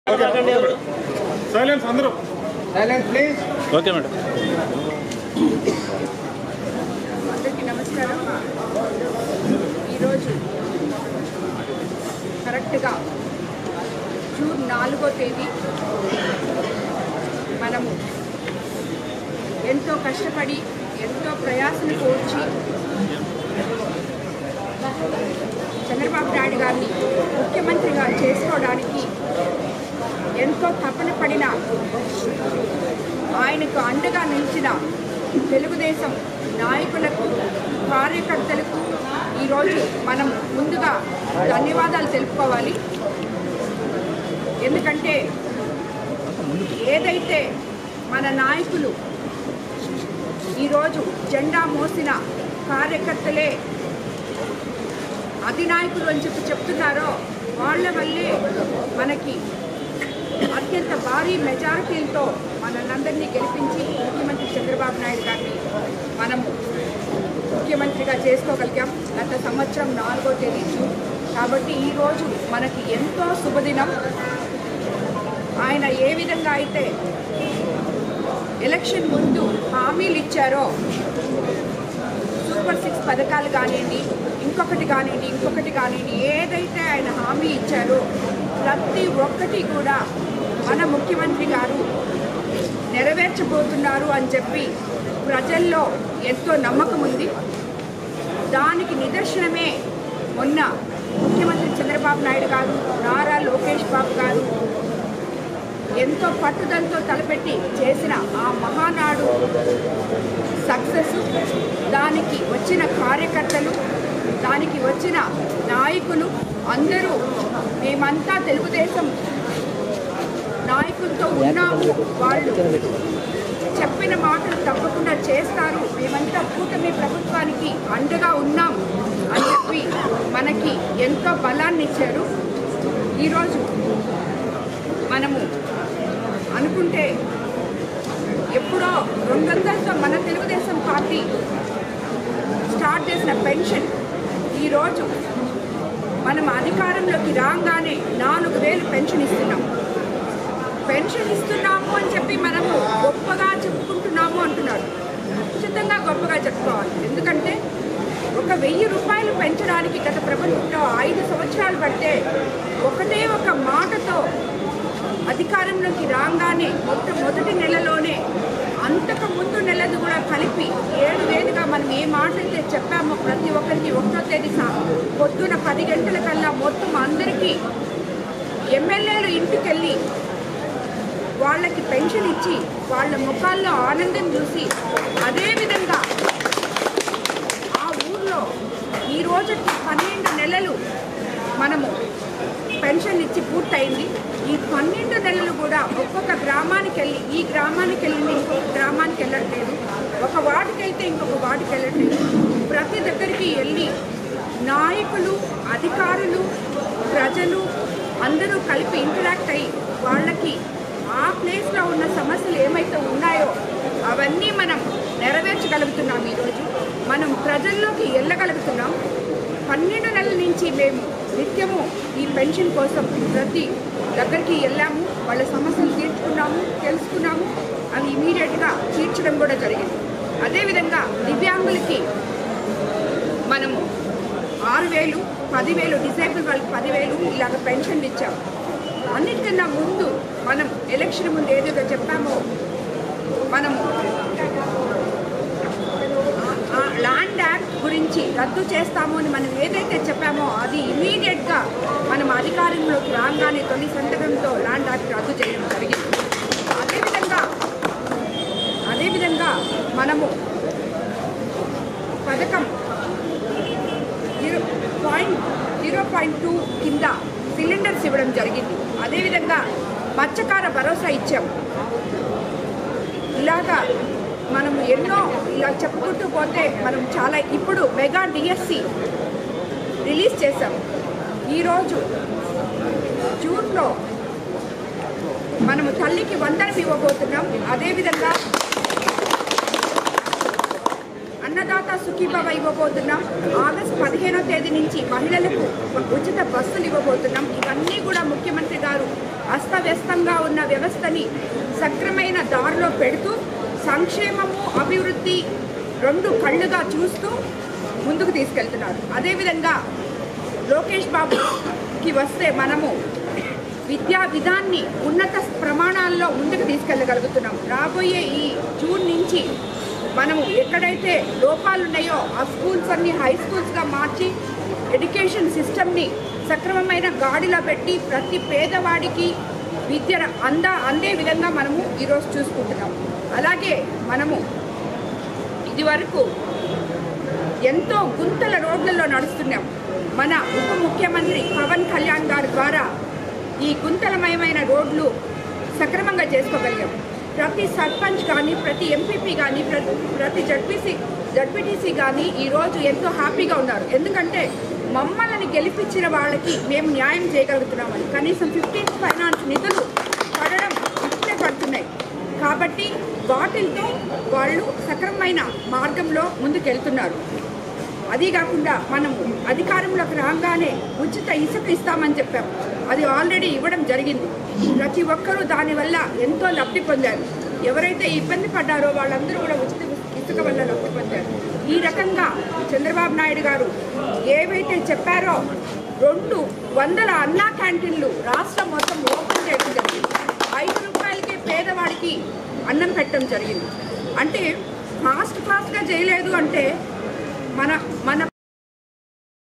Silence అందరూ silence please. Okay madam. అందరికీ నమస్కారం. ఈరోజు కరెక్ట్గా జూన్ 4వ తేదీ మనము ఎంతో కష్టపడి ఎంతో ప్రయాసను కోర్చి చంద్రబాబు నాయుడు గారిని ముఖ్యమంత్రిగా చేసుకోవడానికి ఎంతో తపన పడిన ఆయనకు అండగా నిలిచిన తెలుగుదేశం నాయకులకు కార్యకర్తలకు ఈరోజు మనం ముందుగా ధన్యవాదాలు తెలుపుకోవాలి. ఎందుకంటే ఏదైతే మన నాయకులు ఈరోజు జెండా మోసిన కార్యకర్తలే అధినాయకులు అని చెప్తున్నారో వాళ్ళ వల్లే మనకి అత్యంత భారీ మెజారిటీలతో మనందరినీ గెలిపించి ముఖ్యమంత్రి చంద్రబాబు నాయుడు గారిని మనము ముఖ్యమంత్రిగా చేసుకోగలిగాం. గత సంవత్సరం 4వ తేదీ జూన్. కాబట్టి ఈరోజు మనకి ఎంతో శుభదినం. ఆయన ఏ విధంగా అయితే ఎలక్షన్ ముందు హామీలు ఇచ్చారో సూపర్ 6 పథకాలు కానివ్వండి, ఇంకొకటి కానివ్వండి, ఏదైతే ఆయన హామీ ఇచ్చారో ప్రతి ఒక్కటి కూడా మన ముఖ్యమంత్రి గారు నెరవేర్చబోతున్నారు అని చెప్పి ప్రజల్లో ఎంతో నమ్మకం ఉంది. దానికి నిదర్శనమే మొన్న ముఖ్యమంత్రి చంద్రబాబు నాయుడు గారు, నారా లోకేష్ బాబు గారు ఎంతో పట్టుదలతో తలపెట్టి చేసిన ఆ మహానాడు సక్సెస్, దానికి వచ్చిన కార్యకర్తలు, దానికి వచ్చిన నాయకులు అందరూ మేమంతా తెలుగుదేశం నాయకులతో ఉన్నాము, వాళ్ళు చెప్పిన మాటలు తప్పకుండా చేస్తారు, మేమంతా కూటమి ప్రభుత్వానికి అండగా ఉన్నాం అని చెప్పి మనకి ఎంతో బలాన్ని ఇచ్చారు. ఈరోజు మనము అనుకుంటే ఎప్పుడో 200తో మన తెలుగుదేశం పార్టీ స్టార్ట్ చేసిన పెన్షన్ ఈరోజు మనం అధికారంలోకి రాగానే 4000 పెన్షన్ ఇస్తున్నాము అని చెప్పి మనము గొప్పగా చెప్పుకుంటున్నాము అంటున్నారు. ఖచ్చితంగా గొప్పగా చెప్పుకోవాలి. ఎందుకంటే 1000 రూపాయలు పెంచడానికి గత ప్రభుత్వంలో 5 సంవత్సరాలు పడితే ఒకటే ఒక మాటతో అధికారంలోకి రాగానే మొదటి నెలలోనే అంతకు ముందు నెలది కూడా కలిపి 7,000గా మనం ఏ మాట అయితే చెప్పామో ప్రతి ఒక్కరికి 1వ తేదీ పొద్దున 10 గంటల కల్లా మొత్తం అందరికీ ఎమ్మెల్యేలు ఇంటికెళ్ళి వాళ్ళకి పెన్షన్ ఇచ్చి వాళ్ళ ముఖాల్లో ఆనందం చూసి అదేవిధంగా ఆ ఊర్లో ఈ రోజుకి 12 నెలలు మనము పెన్షన్ ఇచ్చి పూర్తయింది. ఈ 12 నెలలు కూడా ఒక్కొక్క గ్రామానికి వెళ్ళి ఈ గ్రామానికి వెళ్ళింది ఇంకొక గ్రామానికి వెళ్ళట్లేదు, ఒక వార్డుకి అయితే ఇంకొక వార్డుకి వెళ్ళట్లేదు, ప్రతి దగ్గరికి వెళ్ళి నాయకులు, అధికారులు, ప్రజలు అందరూ కలిపి ఇంటరాక్ట్ అయ్యి వాళ్ళకి ఆ ప్లేస్లో ఉన్న సమస్యలు ఏమైతే ఉన్నాయో అవన్నీ మనం నెరవేర్చగలుగుతున్నాం. ఈరోజు మనం ప్రజల్లోకి వెళ్ళగలుగుతున్నాం. 12 నెలల నుంచి మేము నిత్యము ఈ పెన్షన్ కోసం ప్రతి దగ్గరికి వెళ్ళాము, వాళ్ళ సమస్యలు తీర్చుకున్నాము, తెలుసుకున్నాము, అవి ఇమీడియట్గా తీర్చడం కూడా జరిగింది. అదేవిధంగా దివ్యాంగులకి మనము 6,000, 10,000, డిసేబుల్ వాళ్ళకి 10,000 ఇలాగ పెన్షన్లు ఇచ్చాము. అన్నిటికన్నా ముందు మనం ఎలక్షన్ ముందు ఏదైతే చెప్పామో మనము ల్యాండ్ యాక్ట్ గురించి రద్దు చేస్తాము అని మనం ఏదైతే చెప్పామో అది ఇమీడియట్గా మనం అధికారంలోకి రాగానే తొలి సంతకంతో ల్యాండ్ యాక్ట్ రద్దు చేయడం జరిగింది. అదేవిధంగా మనము పథకం 0.2 కింద సిలిండర్స్ ఇవ్వడం జరిగింది. అదేవిధంగా మత్స్యకార భరోసా ఇచ్చాం. ఇలాగా మనం ఎన్నో ఇలా చెప్పుకుంటూ పోతే మనం చాలా ఇప్పుడు మెగా డిఎస్సి రిలీజ్ చేశాం. ఈరోజు జూన్లో మనము తల్లికి వందనం ఇవ్వబోతున్నాం. అదేవిధంగా అన్నదాత సుఖీభవ ఇవ్వబోతున్నాం. ఆగస్టు 15వ తేదీ నుంచి మహిళలకు ఉచిత బస్సులు ఇవ్వబోతున్నాం. ఇవన్నీ కూడా ముఖ్యమంత్రి గారు అస్తవ్యస్తంగా ఉన్న వ్యవస్థని సక్రమైన దారిలో పెడుతూ సంక్షేమము అభివృద్ధి రెండు కళ్ళుగా చూస్తూ ముందుకు తీసుకెళ్తున్నారు. అదేవిధంగా లోకేష్ బాబుకి వస్తే మనము విద్యా విధాన్ని ఉన్నత ప్రమాణాల్లో ముందుకు తీసుకెళ్ళగలుగుతున్నాం. రాబోయే ఈ జూన్ నుంచి మనము ఎక్కడైతే లోపాలు ఉన్నాయో ఆ స్కూల్స్ అన్ని హై స్కూల్స్గా మార్చి ఎడ్యుకేషన్ సిస్టమ్ని సక్రమమైన గాడిలో పెట్టి ప్రతి పేదవాడికి విద్య అందే విధంగా మనము ఈరోజు చూసుకుంటున్నాం. అలాగే మనము ఇదివరకు ఎంతో గుంతల రోడ్లలో నడుస్తున్నాం. మన ఉప ముఖ్యమంత్రి పవన్ కళ్యాణ్ గారి ద్వారా ఈ గుంతలమయమైన రోడ్లు సక్రమంగా చేసుకోగలిగాం. ప్రతి సర్పంచ్ కానీ, ప్రతి ఎంపీపీ కానీ, ప్రతి జడ్పీటీసీ కానీ ఈరోజు ఎంతో హ్యాపీగా ఉన్నారు. ఎందుకంటే మమ్మల్ని గెలిపించిన వాళ్ళకి మేము న్యాయం చేయగలుగుతున్నామని. కనీసం 15th ఫైనాన్స్ నిధులు పడడం ఇప్పుడే పడుతున్నాయి కాబట్టి వాటితో వాళ్ళు సక్రమమైన మార్గంలో ముందుకెళ్తున్నారు. అదీ కాకుండా మనము అధికారంలోకి రాగానే ఉచిత ఇసుక ఇస్తామని చెప్పాం. అది ఆల్రెడీ ఇవ్వడం జరిగింది. ప్రతి ఒక్కరూ దానివల్ల ఎంతో లబ్ధి పొందారు. ఎవరైతే ఇబ్బంది పడ్డారో వాళ్ళందరూ కూడా ఉచిత ఇసుక వల్ల లబ్ధి పొందారు. ఈ రకంగా చంద్రబాబు నాయుడు గారు ఏవైతే చెప్పారో 200 అన్నా క్యాంటీన్లు రాష్ట్రం మొత్తం ఓపెన్ చేయడం జరిగింది. 5 రూపాయలకే పేదవాడికి అన్నం పెట్టడం జరిగింది. అంటే ఫాస్ట్గా చేయలేదు అంటే మన